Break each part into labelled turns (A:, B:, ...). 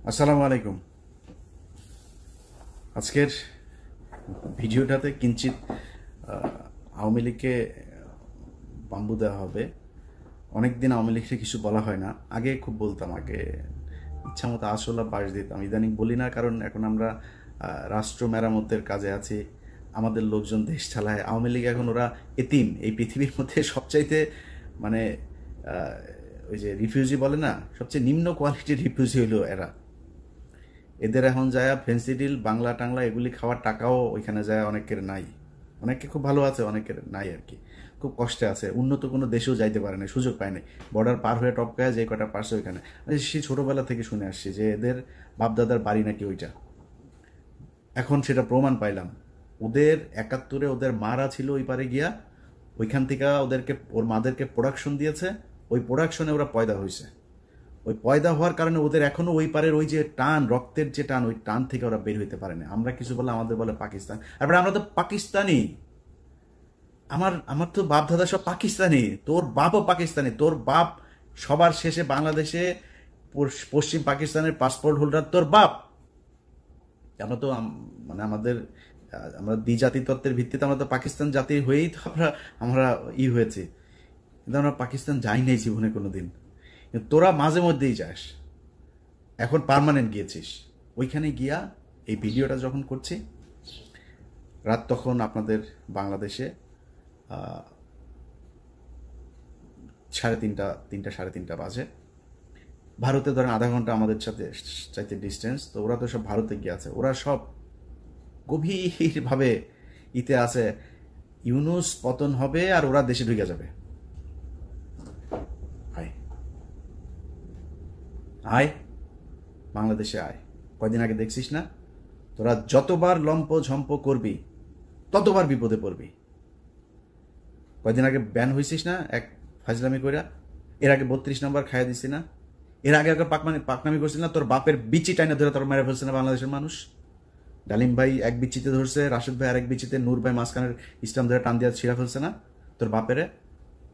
A: আসসালামু আলাইকুম। আজকের ভিডিওটাতে কিঞ্চিত আওয়ামী লীগকে বাম্বু দেওয়া হবে। অনেকদিন আওয়ামী লীগকে কিছু বলা হয় না, আগে খুব বলতাম, আগে ইচ্ছা মতো আসলা বাস দিতাম। ইদানিং বলি না, কারণ এখন আমরা রাষ্ট্র মেরামতের কাজে আছি, আমাদের লোকজন দেশ চালায়। আওয়ামী লীগ এখন ওরা এতিম, এই পৃথিবীর মধ্যে সবচাইতে মানে ওই যে রিফিউজি বলে না, সবচেয়ে নিম্ন কোয়ালিটির রিফিউজি হইলো এরা। এদের এখন যায় ফেন্সি ডিল, বাংলা টাংলা এগুলি খাওয়ার টাকাও ওইখানে যায় অনেকের নাই। অনেকে খুব ভালো আছে, অনেকের নাই আর কি, খুব কষ্টে আছে। উন্নত কোনো দেশেও যাইতে পারে না, সুযোগ পায় নাই। বর্ডার পার হয়ে টপকায় যে কটা পারছে ওইখানে। সে ছোটোবেলা থেকে শুনে আসছি যে এদের বাপদাদার বাড়ি নাকি ওইটা। এখন সেটা প্রমাণ পাইলাম। ওদের 71-এ ওদের মারা ছিল ওই পারে গিয়া, ওইখান থেকে ওদেরকে ওর মাদেরকে প্রোডাকশন দিয়েছে, ওই প্রোডাকশনে ওরা পয়দা হয়েছে। ওই পয়দা হওয়ার কারণে ওদের এখনো ওই পারের ওই যে টান, রক্তের যে টান, ওই টান থেকে ওরা বের হইতে পারে না। আমরা কিছু বলে আমাদের বলে পাকিস্তান, তারপরে আমরা তো পাকিস্তানি। আমার তো বাপ দাদা সব পাকিস্তানি, তোর বাপও পাকিস্তানি। তোর বাপ সবার শেষে বাংলাদেশে পশ্চিম পাকিস্তানের পাসপোর্ট হোল্ডার তোর বাপ। আমরা তো মানে আমরা দ্বিজাতি তত্ত্বের ভিত্তিতে আমরা তো পাকিস্তান জাতি হয়েই তো আমরা হয়েছি, কিন্তু আমরা পাকিস্তান যাই নাই জীবনে কোনোদিন। তোরা মাঝে মধ্যেই যাস, এখন পার্মানেন্ট গিয়েছিস। ওইখানে গিয়া এই ভিডিওটা যখন করছি, রাত তখন আপনাদের বাংলাদেশে 3:30 বাজে। ভারতে ধরেন আধা ঘন্টা আমাদের সাথে চাইতে ডিস্টেন্স, তো ওরা তো সব ভারতে গিয়ে আছে। ওরা সব গভীরভাবে ইতে আছে, ইউনুস পতন হবে আর ওরা দেশে ঢুকে যাবে। আয় বাংলাদেশে আয়। কয়দিন আগে দেখছিস না, তোরা যতবার লম্প ঝম্প করবি ততবার বিপদে পড়বি। কয়দিন আগে ব্যান হয়েছিস না এক ফাজলামি কইরা, এর আগে 32 নম্বর খাইয়া দিছি না, এর আগে পাকনামি করছিস না, তোর বাপের বিচি টাইনা ধরে তোর মেরে ফেলছে না বাংলাদেশের মানুষ। ডালিম ভাই এক বিচিতে ধরছে, রাশেদ ভাই আরেক বিচিতে, নূর ভাই মাঝখানের ইসলাম ধরে টান দিয়া ছিঁড়া ফেলছে না। তোর বাপেরে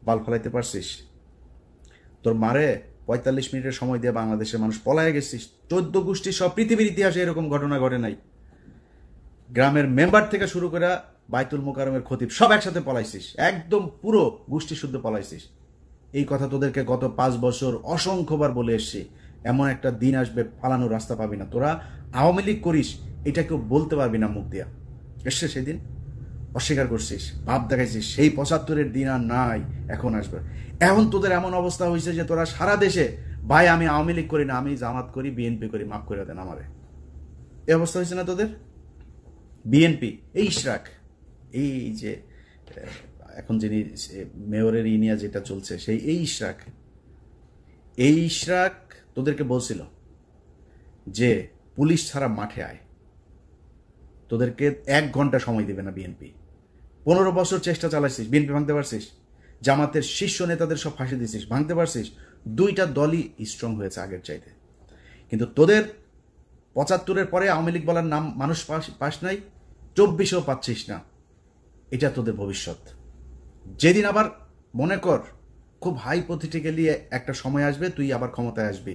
A: বাল ফলাইতে পারছিস? তোর মারে 45 মিনিটের সময় দিয়ে বাংলাদেশের মানুষ পলায় গেছিস। 14 গোষ্ঠী সব পৃথিবীর ইতিহাসে এরকম ঘটনা ঘটে নাই। গ্রামের মেম্বার থেকে শুরু করে বাইতুল মোকাররমের খতিব সব একসাথে পলাইছিস, একদম পুরো গোষ্ঠী শুদ্ধ পলাইছিস। এই কথা তোদেরকে গত 5 বছর অসংখ্যবার বলে এসছি। এমন একটা দিন আসবে পালানোর রাস্তা পাবি না। তোরা আওয়ামী লীগ করিস, এটা কেউ বলতে পারবি না মুখ দিয়া। এসছে সেদিন, অস্বীকার করছিস, ভাব দেখাইছিস, সেই 75-এর দিন আর নাই, এখন আসবে। এখন তোদের এমন অবস্থা হয়েছে যে তোরা সারা দেশে, ভাই আমি আওয়ামী লীগ করি না, আমি জামাত করি, বিএনপি করি, মাফ করে দেন আমারে। এই অবস্থা হয়েছে না তোদের? বিএনপি, এই ইশরাক, এই যে এখন যিনি মেয়রের ইনিয়া যেটা চলছে, সেই এই ইশরাক তোদেরকে বলছিল যে পুলিশ ছাড়া মাঠে আয়। তোদেরকে 1 ঘন্টা সময় দিবে না বিএনপি। 15 বছর চেষ্টা চালাইছিস, বিএনপি ভাঙতে পারছিস? জামাতের শীর্ষ নেতাদের সব ফাঁসি দিছিস, ভাঙতে পারছিস? 2টা দলই স্ট্রং হয়েছে আগের চাইতে। কিন্তু তোদের 75-এর পরে আওয়ামী লীগ বলার নাম মানুষ পাস নাই, 24-এও পাচ্ছিস না। এটা তোদের ভবিষ্যৎ। যেদিন আবার মনে কর খুব হাইপোথেটিক্যালি একটা সময় আসবে, তুই আবার ক্ষমতায় আসবি,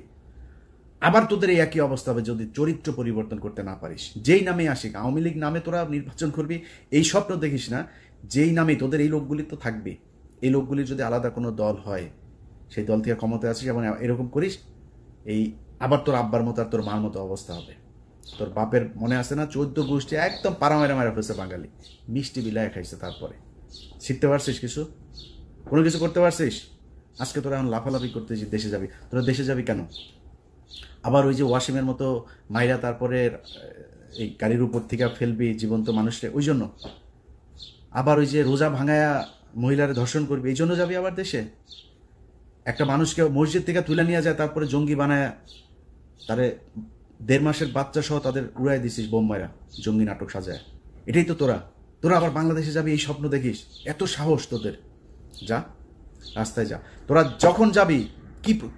A: আবার তোদের এই একই অবস্থা হবে যদি চরিত্র পরিবর্তন করতে না পারিস। যেই নামে আসিক, আওয়ামী লীগ নামে তোরা নির্বাচন করবি, এই স্বপ্ন দেখিস না। যেই নামে তোদের এই লোকগুলি তো থাকবে, এই লোকগুলির যদি আলাদা কোনো দল হয়, সেই দল থেকে ক্ষমতায় আসিস এবং এরকম করিস, এই আবার তোর আব্বার মতো আর তোর মার মতো অবস্থা হবে। তোর বাপের মনে আছে না, 14 গোষ্ঠী একদম পাড়া মেরা ফেলছে বাঙালি, মিষ্টি বিলায় খাইছে। তারপরে শিখতে পারছিস কিছু? কোনো কিছু করতে পারছিস? আজকে তোরা এখন লাফালাফি করতে দেশে যাবি। তোরা দেশে যাবি কেন? আবার ওই যে ওয়াসিমের মতো মাইরা তারপরে এই গাড়ির উপর থেকে ফেলবি জীবন্ত মানুষকে, ওই জন্য? আবার ওই যে রোজা ভাঙায়া মহিলারে ধর্ষণ করবি, এই জন্য যাবি আবার দেশে? একটা মানুষকে মসজিদ থেকে তুলে নিয়ে যায়, তারপরে জঙ্গি বানায় তারে 1.5 মাসের বাচ্চা সহ তাদের উড়াই দিছিস বোম মারা, জঙ্গি নাটক সাজায়। এটাই তো তোরা আবার বাংলাদেশে যাবি, এই স্বপ্ন দেখিস? এত সাহস তোদের? যা রাস্তায় যা। তোরা যখন যাবি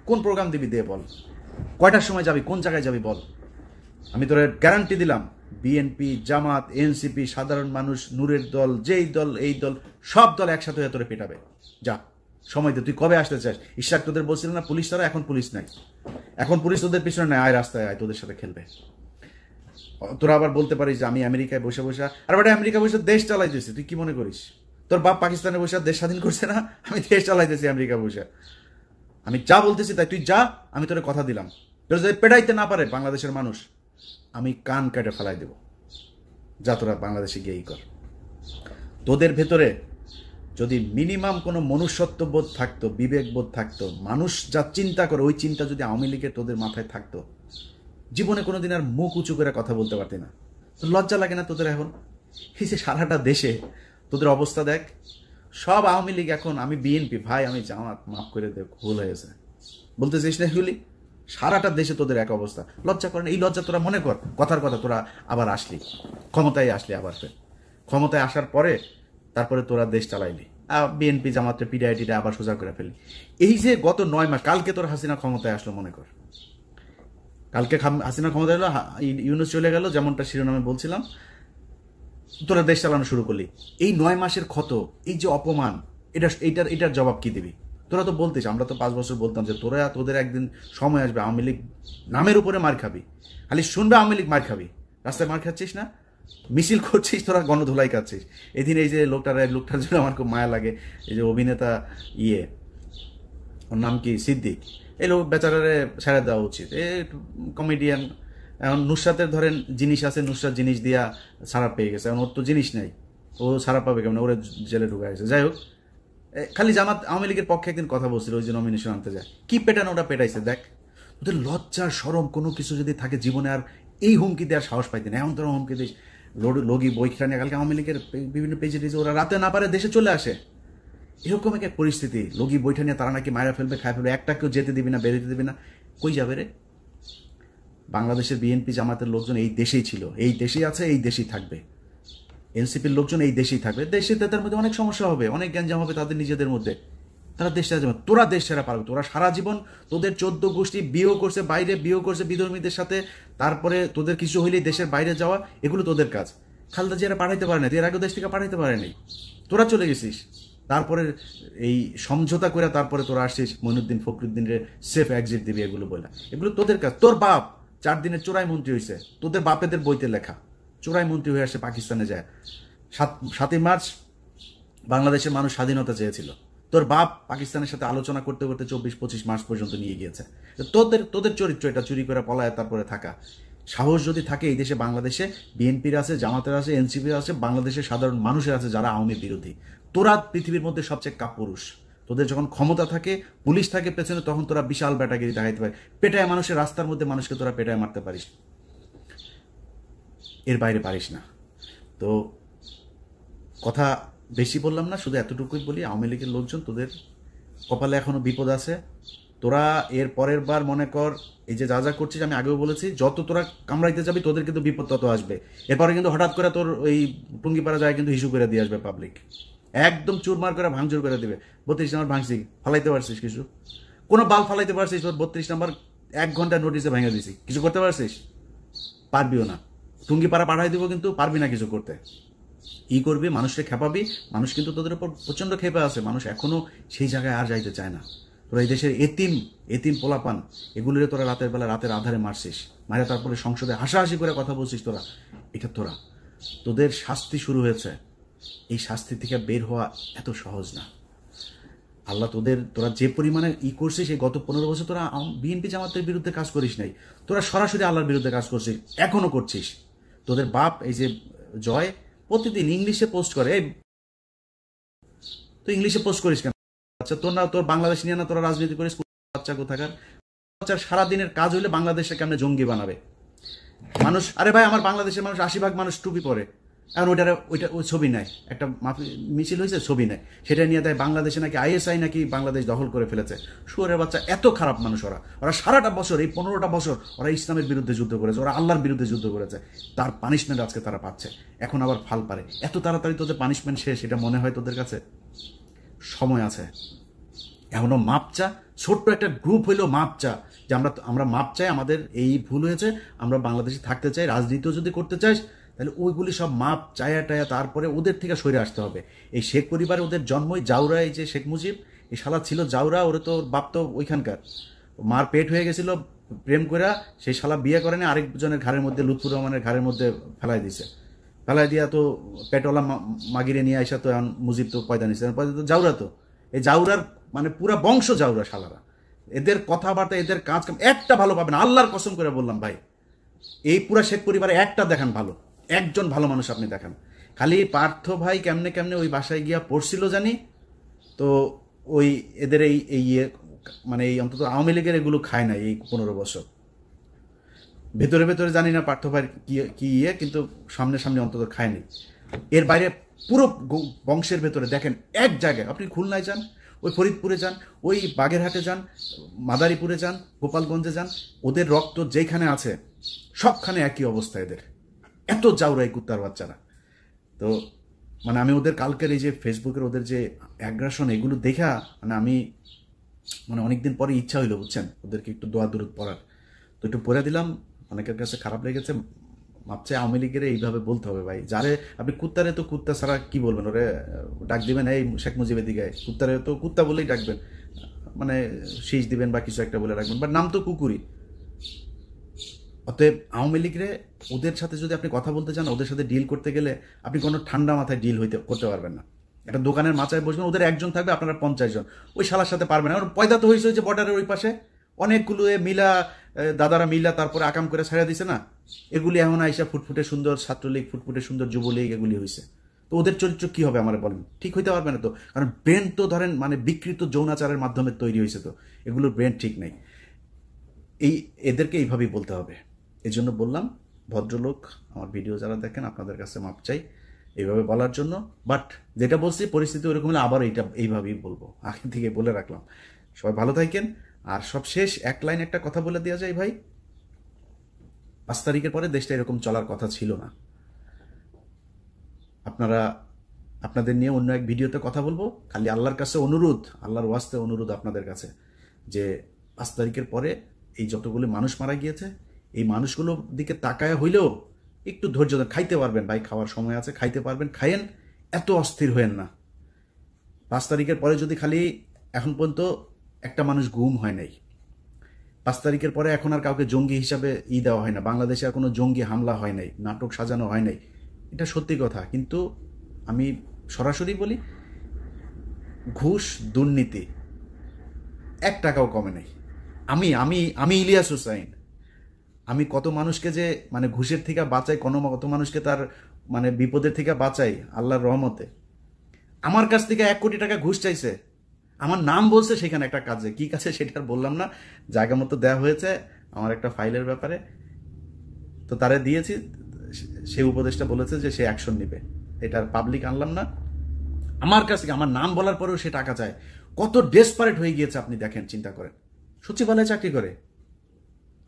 A: কোন প্রোগ্রাম দিবি দে বল, কয়টার সময় যাবি, কোন জায়গায় যাবি বল। আমি তোর গ্যারান্টি দিলাম, বিএনপি, জামাত, এনসিপি, সাধারণ মানুষ, নূরের দল, যেই দল, এই দল, সব দল একসাথে হয়ে তোরে পেটাবে। যা। সময় দে, তুই কবে আসতে চাস? ইশরাক তোদের বলছিল না পুলিশ ছাড়া, এখন পুলিশ নাই, এখন পুলিশ তোদের পিছনে নাই, আয় রাস্তায় আয়, তোদের সাথে খেলবে। তোরা আবার বলতে পারিস যে আমি আমেরিকায় বসে বসে, আর বেটা আমেরিকা বসে দেশ চালাইতেছি, তুই কি মনে করিস? তোর বাপ পাকিস্তানে বসে দেশ স্বাধীন করছে না? আমি দেশ চালাইতেছি আমেরিকা বসে। আমি যা বলতেছি তাই তুই যা, আমি তোর কথা দিলাম। তোর যদি পেটাইতে না পারে বাংলাদেশের মানুষ, আমি কান কেটে ফেলাই দেব। যা তোরা বাংলাদেশে গিয়েই কর। তোদের ভেতরে যদি মিনিমাম কোনো মনুষ্যত্ববোধ থাকতো, বিবেকবোধ থাকতো, মানুষ যা চিন্তা করে ওই চিন্তা যদি আওয়ামী লীগের তোদের মাথায় থাকতো, জীবনে কোনোদিন আর মুখ উঁচু করে কথা বলতে পারতি না। তো লজ্জা লাগে না তোদের এখন? এই যে সারাটা দেশে তোদের অবস্থা দেখ, সব আওয়ামী লীগ এখন, আমি বিএনপি, ভাই আমি জামাত, মাফ করে দে, ভুল হয়েছে বলতে চাইস না হুলি? সারাটা দেশে তোদের এক অবস্থা, লজ্জা করে না? এই লজ্জা তোরা মনে কর, কথার কথা তোরা আবার আসলি, ক্ষমতায় আসলি, আবার ফের ক্ষমতায় আসার পরে তারপরে তোরা দেশ চালাইলি, বিএনপি জামাতের পিডিআইটিটা আবার সোজা করে ফেললি। এই যে গত 9 মাস, কালকে তোর হাসিনা ক্ষমতায় আসলো, মনে কর কালকে হাসিনা ক্ষমতায় এলো, ইউনূস চলে গেল, যেমনটা শিরোনামে বলছিলাম, তোরা দেশ চালানো শুরু করলি। এই 9 মাসের ক্ষত, এই যে অপমান, এটার জবাব কি দিবি? তোরা তো বলতিস, আমরা তো 5 বছর বলতাম যে তোদের একদিন সময় আসবে আওয়ামী লীগ নামের উপরে মার খাবি, খালি শুনবে আওয়ামী লীগ মার খাবি। রাস্তায় মার খাচ্ছিস না, মিছিল করছিস, তোরা গণধুলাই খাচ্ছিস। এদিন এই যে লোকটার জন্য আমার খুব মায়া লাগে, এই যে অভিনেতা ওর নাম কি, সিদ্দিক, এই লোক বেচারারে ছেড়ে দেওয়া উচিত, এ কমেডিয়ান। এখন নুসরাতের ধরেন জিনিস আছে, নুসরাত জিনিস দিয়া ছাড়া পেয়ে গেছে, এখন ওর তো জিনিস নাই, ও ছাড়া পাবে কেমন? ওরে জেলে ঢুকা গেছে। যাই হোক, খালি জামাত আওয়ামী লীগের পক্ষে একদিন কথা বলছিল, ওই যে নমিনেশন আনতে যায়, কি পেটানো ওটা পেটাইছে দেখ। ওদের লজ্জার শরম কোনো কিছু যদি থাকে জীবনে, আর এই হুমকি দেওয়ার সাহস পাইতে না। এমন তোরা হুমকি দিস, লগি বইখানে নিয়ে কালকে আওয়ামী লীগের বিভিন্ন পেজে টেজে ওরা রাতে না পারে দেশে চলে আসে, এরকম এক পরিস্থিতি। লগি বইটা নিয়ে তারা নাকি মায়েরা ফেলবে, খায় ফেলবে, একটা কেউ যেতে দিবি না, বেরোতে দিবি না, কই যাবে রে? বাংলাদেশের বিএনপি জামাতের লোকজন এই দেশেই ছিল, এই দেশেই আছে, এই দেশেই থাকবে। এনসিপির লোকজন এই দেশেই থাকবে। দেশে তাদের মধ্যে অনেক সমস্যা হবে, অনেক গ্যাঞ্জাম হবে তাদের নিজেদের মধ্যে, তারা দেশ ছেড়ে যাবে। তোরা দেশ ছেড়ে পারবে? তোরা সারা জীবন তোদের 14 গোষ্ঠী বিয়েও করছে, বাইরে বিয়েও করছে বিধর্মীদের সাথে, তারপরে তোদের কিছু হইলেই দেশের বাইরে যাওয়া, এগুলো তোদের কাজ। খালেদা জিয়ারা পাঠাইতে পারে না, এর আগে দেশ থেকে পাঠাইতে পারেনি, তোরা চলে গেছিস। তারপরে এই সমঝোতা করে তারপরে তোরা আসছিস মইনুদ্দিন ফখরুদ্দিনের সেফ এক্সিট দিবি, এগুলো বলে, এগুলো তোদের কাজ। তোর বাপ 4 দিনের চোরাই মন্ত্রী হয়েছে, তোদের বাপেদের বইতে লেখা, চোরাই মন্ত্রী হয়ে আসে পাকিস্তানে যায়। 7ই মার্চ বাংলাদেশের মানুষ স্বাধীনতা চেয়েছিল, তোর বাপ পাকিস্তানের সাথে আলোচনা করতে করতে 24-25 মাস পর্যন্ত নিয়ে গিয়েছে। তোদের চরিত্র এটা, চুরি করে পলায় তারপরে থাকা। সাহস যদি থাকে এই দেশে, বাংলাদেশে বিএনপির আছে, জামাতের আছে, এনসিপির আছে, বাংলাদেশের সাধারণ মানুষের আছে যারা আওয়ামী বিরোধী। তোরা পৃথিবীর মধ্যে সবচেয়ে কাপুরুষ। তোদের যখন ক্ষমতা থাকে, পুলিশ থাকে পেছনে, তখন তোরা বিশাল ব্যাটাগিরি দেখাইতে পারে, পেটায় মানুষের, রাস্তার মধ্যে মানুষকে তোরা পেটায় মারতে পারিস, এর বাইরে পারিস না। তো কথা বেশি বললাম না, শুধু এতটুকুই বলি, আওয়ামী লীগের লোকজন তোদের কপালে এখনো বিপদ আছে। তোরা এর পরের বার মনে কর, এই যে যা যা করছিস, আমি আগেও বলেছি, যত তোরা কামড়াইতে যাবি তোদের কিন্তু বিপদ তত আসবে। এরপরে কিন্তু হঠাৎ করে তোর ওই টুঙ্গিপাড়া যায় কিন্তু ইস্যু করে দিয়ে আসবে পাবলিক, একদম চুরমার করে ভাঙচুর করে দিবে। 32 নম্বর ভাঙছি, ফালাইতে পারছিস কিছু? কোনো বাল ফালাইতে পারছিস? তোর 32 নম্বর 1 ঘন্টা নোটিসে ভেঙে দিছি, কিছু করতে পারছিস? পারবিও না। টুঙ্গিপাড়া পাঠাই দিব, কিন্তু পারবি না কিছু করতে। ই করবি, মানুষকে খেপাবি, মানুষ কিন্তু তোদের উপর প্রচন্ড খেপে আছে, মানুষ এখনো সেই জায়গায় আর যাইতে চায় না। তোরা এই দেশের এতিম পোলাপান, এগুলোরে তোরা রাতের বেলা রাতের আধারে মারছিস, মারে তারপরে সংসদে হাসাহাসি করে কথা বলছিস তোরা। এটা তোদের শাস্তি শুরু হয়েছে, এই শাস্তি থেকে বের হওয়া এত সহজ না। আল্লাহ তোরা যে পরিমাণে করছিস, এই গত 15 বছর তোরা বিএনপি জামাতের বিরুদ্ধে কাজ করিস নাই, তোরা সরাসরি আল্লাহর বিরুদ্ধে কাজ করছিস, এখনো করছিস। তোদের বাপ এই যে জয় প্রতিদিন ইংলিশে পোস্ট করে, তুই ইংলিশে পোস্ট করিস কেন? আচ্ছা, তোর বাংলাদেশ নিয়ে না তোরা রাজনীতি করিস? বাচ্চা কোথাকার বাচ্চার সারাদিনের কাজ হইলে বাংলাদেশে কেমনে জঙ্গি বানাবে মানুষ। আরে ভাই, আমার বাংলাদেশের মানুষ 80% মানুষ টুপি পরে, এখন ওই ছবি নেয়, একটা মিছিল হয়েছে, ছবি নেয়, সেটা নিয়ে দেয় বাংলাদেশে নাকি আইএসআই নাকি বাংলাদেশ দখল করে ফেলেছে। শুয়োরের বাচ্চা, এত খারাপ মানুষ ওরা সারাটা বছর, এই 15টা বছর ওরা ইসলামের বিরুদ্ধে যুদ্ধ করেছে, ওরা আল্লাহর বিরুদ্ধে যুদ্ধ করেছে, তার পানিশমেন্ট আজকে তারা পাচ্ছে। এখন আবার ফাল পারে, এত তাড়াতাড়ি তোদের পানিশমেন্ট শেষ, এটা মনে হয় তোদের কাছে? সময় আছে, এখনো মাপ চা, ছোট্ট একটা গ্রুপ হইলেও মাপ চা, যে আমরা মাপ চাই, আমাদের এই ভুল হয়েছে, আমরা বাংলাদেশে থাকতে চাই, রাজনীতিও যদি করতে চাই, তাহলে ওইগুলি সব মাপ চায়া টায়া তারপরে ওদের থেকে সরে আসতে হবে। এই শেখ পরিবারে ওদের জন্মই, জাউরা, এই যে শেখ মুজিব, এই শালা ছিল জাউরা, ওরে তো বাপ তো ওইখানকার, মার পেট হয়ে গেছিল, প্রেম করে সেই শালা বিয়ে করেনি, আরেকজনের ঘাড়ের মধ্যে, লুৎফুর রহমানের ঘাড়ের মধ্যে ফেলাই দিছে। ফেলাই দিয়া তো পেটওয়ালা মাগিরে নিয়ে আসা, তো এখন মুজিব তো পয়দা নিচ্ছে, পয়দা তো জাউরা, তো এই জাউরার মানে পুরা বংশ জাউরা শালারা। এদের কথাবার্তা, এদের কাজ কাম একটা ভালো পাবেন, আল্লাহর কসম করে বললাম ভাই। এই পুরা শেখ পরিবারে একটা দেখান ভালো, একজন ভালো মানুষ আপনি দেখান। খালি পার্থ ভাই কেমনে কেমনে ওই বাসায় গিয়া পড়ছিল জানি, তো ওই এদের এই ইয়ে মানে এই অন্তত আওয়ামী লীগের এগুলো খায় না এই 15 বছর। ভেতরে ভেতরে জানি না পার্থ ভাই কি ইয়ে, কিন্তু সামনে সামনে অন্তত খায়নি। এর বাইরে পুরো বংশের ভেতরে দেখেন এক জায়গায়, আপনি খুলনায় যান, ওই ফরিদপুরে যান, ওই বাগেরহাটে যান, মাদারীপুরে যান, গোপালগঞ্জে যান, ওদের রক্ত যেখানে আছে সবখানে একই অবস্থা এদের। এত জাউরাই কুত্তার বাচ্চারা। তো মানে আমি ওদের কালকের এই যে ফেসবুকের ওদের যে অ্যাগ্রাসন, এগুলো দেখা মানে আমি মানে অনেকদিন পরে ইচ্ছা হইলো, বুঝছেন, ওদেরকে একটু দোয়া দরুদ পড়ার। তো একটু পড়ে দিলাম, অনেকের কাছে খারাপ লেগেছে। ভাবছে আওয়ামী লীগের এইভাবে বলতে হবে ভাই, যারে আপনি কুত্তারে তো কুত্তা ছাড়া কি বলবেন, ওরে ডাক দিবেন এই শেখ মুজিবের দিকে, কুত্তারে তো কুত্তা বলেই ডাকবেন, মানে শীষ দিবেন বা কিছু একটা বলে রাখবেন, বাট নাম তো কুকুরই। অতএব আওয়ামী লীগরে ওদের সাথে যদি আপনি কথা বলতে চান, ওদের সাথে ডিল করতে গেলে আপনি কোনো ঠান্ডা মাথায় ডিল করতে পারবেন না। একটা দোকানের মাচায় বসবেন, ওদের একজন থাকবে, আপনারা 50 জন, ওই শালার সাথে পারবেন না। পয়দা তো হয়েছে যে বর্ডারের ওই পাশে অনেকগুলো মিলা দাদারা মিলা তারপরে আকাম করে ছাড়া দিছে না, এগুলি এখন আইসা ফুটফুটে সুন্দর ছাত্রলীগ, ফুটফুটে সুন্দর যুবলীগ, এগুলি হয়েছে। তো ওদের চরিত্র কি হবে আমার বলেন, ঠিক হইতে পারবে না তো, কারণ ব্রেন তো ধরেন মানে বিকৃত যৌনাচারের মাধ্যমে তৈরি হয়েছে, তো এগুলোর ব্রেন ঠিক নাই। এদেরকে এইভাবেই বলতে হবে। এই জন্য বললাম, ভদ্রলোক আমার ভিডিও যারা দেখেন আপনাদের কাছে মাপ চাই এইভাবে বলার জন্য। বাট যেটা বলছি পরিস্থিতি ওরকম হলে আবার এইভাবেই বলবো, আগে থেকে বলে রাখলাম। সবাই ভালো থাকেন। আর সব শেষ এক লাইন একটা কথা বলে দেওয়া যায় ভাই, 5 তারিখের পরে দেশটা এরকম চলার কথা ছিল না। আপনাদের নিয়ে অন্য এক ভিডিওতে কথা বলবো। খালি আল্লাহর কাছে অনুরোধ, আল্লাহর ওয়াস্তে অনুরোধ আপনাদের কাছে, যে 5 তারিখের পরে এই যতগুলো মানুষ মারা গিয়েছে, এই মানুষগুলোর দিকে তাকায় হইলেও একটু ধৈর্য ধরে খাইতে পারবেন ভাই, খাওয়ার সময় আছে, খাইতে পারবেন, খাইয়েন, এত অস্থির হয়েন না। 5 তারিখের পরে যদি খালি এখন পর্যন্ত একটা মানুষ গুম হয় নাই, 5 তারিখের পরে এখন আর কাউকে জঙ্গি হিসাবে দেওয়া হয় না, বাংলাদেশে আর কোনো জঙ্গি হামলা হয় নাই, নাটক সাজানো হয় নাই, এটা সত্যি কথা। কিন্তু আমি সরাসরি বলি, ঘুষ দুর্নীতি 1 টাকাও কমে নাই। আমি আমি আমি ইলিয়াস হুসাইন, আমি কত মানুষকে যে মানে ঘুষের থেকে বাঁচাই, কত মানুষকে তার মানে বিপদের থেকে বাঁচাই আল্লাহর রহমতে। আমার কাছ থেকে 1 কোটি টাকা ঘুষ চাইছে, আমার নাম বলছে সেখানে একটা কাজে, কি কাছে সেটা আর বললাম না, জায়গা মতো দেওয়া হয়েছে আমার একটা ফাইলের ব্যাপারে, তো তারে দিয়েছি, সে উপদেশটা বলেছে যে সে অ্যাকশন নেবে, এটা পাবলিক আনলাম না। আমার কাছ থেকে আমার নাম বলার পরেও সে টাকা চায়, কত ডেসপারেট হয়ে গিয়েছে আপনি দেখেন, চিন্তা করেন। সচিবালয়ে চাকরি করে,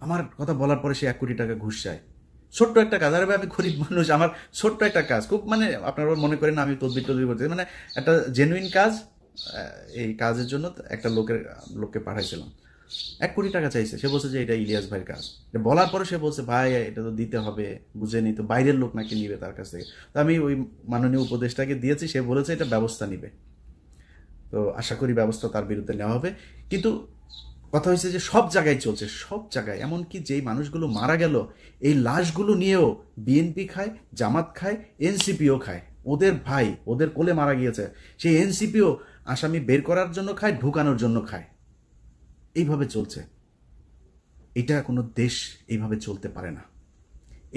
A: আমার কথা বলার পরে সে 1 কোটি টাকা ঘুষ চায়। ছোট্ট একটা কাজ, আরে ভাই আমি গরিব মানুষ, আমার ছোট্ট একটা কাজ, খুব মানে আপনারা মনে করেন আমি তদবির করতে, মানে একটা জেনুইন কাজ, এই কাজের জন্য একটা লোককে পাঠাইছিলাম, 1 কোটি টাকা চাইছে। সে বলছে যে এটা ইলিয়াস ভাইয়ের কাজ, বলার পরে সে বলছে ভাই এটা তো দিতে হবে, বুঝে নি তো, বাইরের লোক নাকি নিবে তার কাছ থেকে। তো আমি ওই মাননীয় উপদেষ্টাকে দিয়েছি, সে বলেছে এটা ব্যবস্থা নিবে, তো আশা করি ব্যবস্থা তার বিরুদ্ধে নেওয়া হবে। কিন্তু কথা হয়েছে যে সব জায়গায় চলছে, সব জায়গায়, এমনকি যেই মানুষগুলো মারা গেল এই লাশগুলো নিয়েও বিএনপি খায়, জামাত খায়, এনসিপিও খায়, ওদের ভাই ওদের কোলে মারা গিয়েছে, সেই এনসিপিও আসামি বের করার জন্য খায়, ঢুকানোর জন্য খায়, এইভাবে চলছে। এটা কোনো দেশ এইভাবে চলতে পারে না,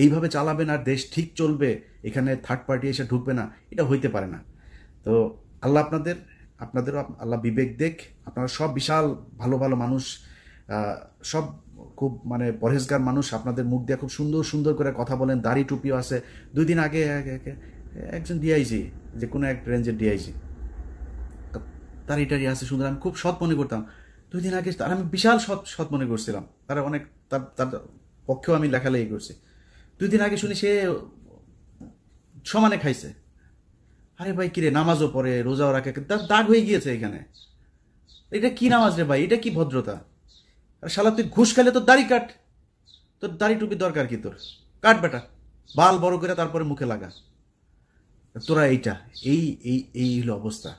A: এইভাবে চালাবেন আর দেশ ঠিক চলবে, এখানে থার্ড পার্টি এসে ঢুকবে না, এটা হইতে পারে না। তো আল্লাহ আপনাদেরও আল্লাহ বিবেক দেখ, আপনারা সব বিশাল ভালো ভালো মানুষ, সব খুব মানে পরহেজগার মানুষ, আপনাদের মুখ দিয়ে খুব সুন্দর সুন্দর করে কথা বলেন, দাড়ি টুপিও আছে। 2 দিন আগে একজন ডিআইজি, যে কোনো এক রেঞ্জের ডিআইজি, তার এটারই আছে সুন্দর, আমি খুব সৎ মনে করতাম। 2 দিন আগে তার আমি বিশাল সৎ মনে করছিলাম, তারা অনেক তার পক্ষেও আমি লেখালেখি করছি। 2 দিন আগে শুনি সে সমানে খাইছে। আরে ভাই কিরে, নামাজও পড়ে, রোজাও রাখে, তার দাগ হয়ে গিয়েছে এখানে, এটা কি নামাজ রে ভাই, এটা কি ভদ্রতা? আর শালা তুই ঘুষ খেলে তোর দাড়ি কাট, তোর দাড়ি টুপির দরকার কি, তোর কাট বেটা, বাল বড় করে তারপরে মুখে লাগা। তোরা এই এই হলো অবস্থা।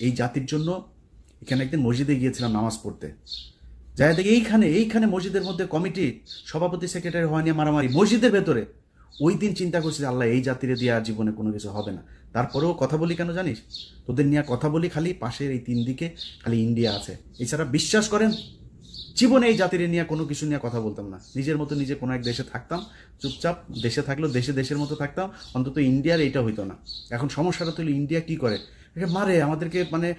A: এই জাতির জন্য এখানে একদিন মসজিদে গিয়েছিলাম নামাজ পড়তে, যাই দেখি এইখানে মসজিদের মধ্যে কমিটি সভাপতি সেক্রেটারি হওয়া নিয়ে মারামারি মসজিদের ভেতরে। ওই দিন চিন্তা করছি আল্লাহ এই জাতিরে দিয়ে আর জীবনে কোনো কিছু হবে না। তারপরেও কথা বলি কেন জানিস? তোদের নিয়ে কথা বলি খালি পাশের এই 3 দিকে খালি ইন্ডিয়া আছে, এছাড়া বিশ্বাস করেন জীবনে এই জাতিরে নিয়ে কোনো কিছু নিয়ে কথা বলতাম না। নিজের মতো নিজে কোনো এক দেশে থাকতাম, চুপচাপ দেশে থাকলেও দেশের মতো থাকতাম, অন্তত ইন্ডিয়ার এইটা হইতো না। এখন সমস্যাটা তো ইন্ডিয়া কি করে, এটা মারে আমাদেরকে, মানে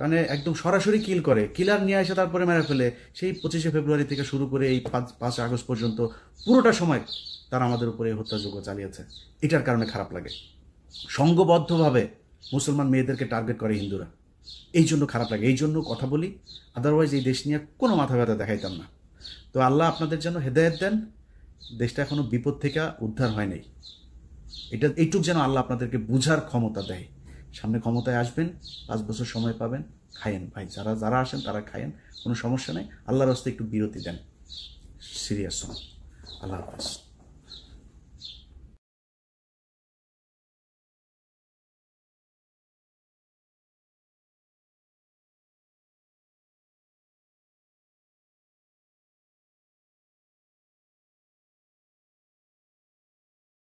A: মানে একদম সরাসরি কিল করে, কিলার নিয়ে এসে তারপরে মেরে ফেলে। সেই 25শে ফেব্রুয়ারি থেকে শুরু করে এই 5 আগস্ট পর্যন্ত পুরোটা সময় তারা আমাদের উপরে হত্যাযজ্ঞ চালিয়েছে। এটার কারণে খারাপ লাগে। সংঘবদ্ধভাবে মুসলমান মেয়েদেরকে টার্গেট করে হিন্দুরা, এই জন্য খারাপ লাগে, এই জন্য কথা বলি। আদারওয়াইজ এই দেশ নিয়ে কোনো মাথা ব্যথা দেখাইতাম না। তো আল্লাহ আপনাদের জন্য হেদায়েত দেন। দেশটা এখনো বিপদ থেকে উদ্ধার হয় নাই, এইটুক যেন আল্লাহ আপনাদেরকে বুঝার ক্ষমতা দেয়। সামনে ক্ষমতায় আসবেন, 5 বছর সময় পাবেন, খায়েন ভাই, যারা আসেন তারা খায়েন, কোনো সমস্যা নেই। আল্লাহর রাস্তায় একটু বিরতি দেন, সিরিয়াস হন। আল্লাহ হাফেজ।